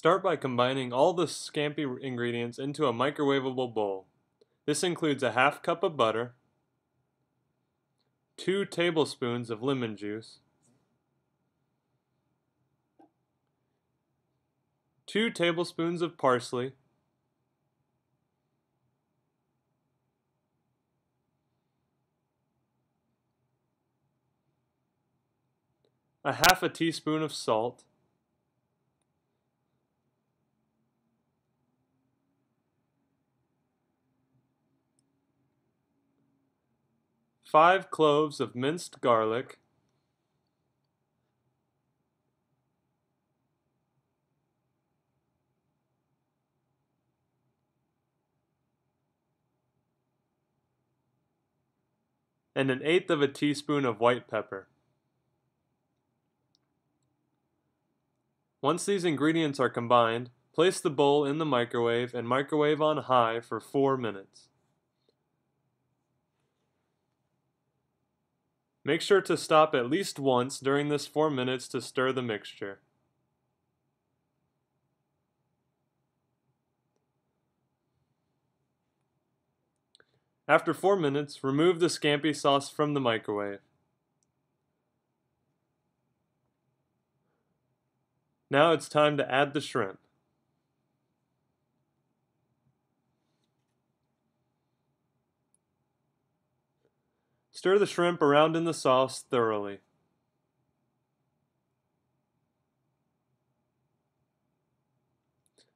Start by combining all the Scampi ingredients into a microwavable bowl. This includes a half cup of butter, 2 tablespoons of lemon juice, 2 tablespoons of parsley, a half a teaspoon of salt, five cloves of minced garlic, and 1/8 of a teaspoon of white pepper. Once these ingredients are combined, place the bowl in the microwave and microwave on high for 4 minutes. Make sure to stop at least once during this 4 minutes to stir the mixture. After 4 minutes, remove the Scampi sauce from the microwave. Now it's time to add the shrimp. Stir the shrimp around in the sauce thoroughly.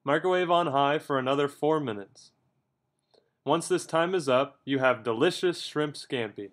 Microwave on high for another 4 minutes. Once this time is up, you have delicious shrimp scampi.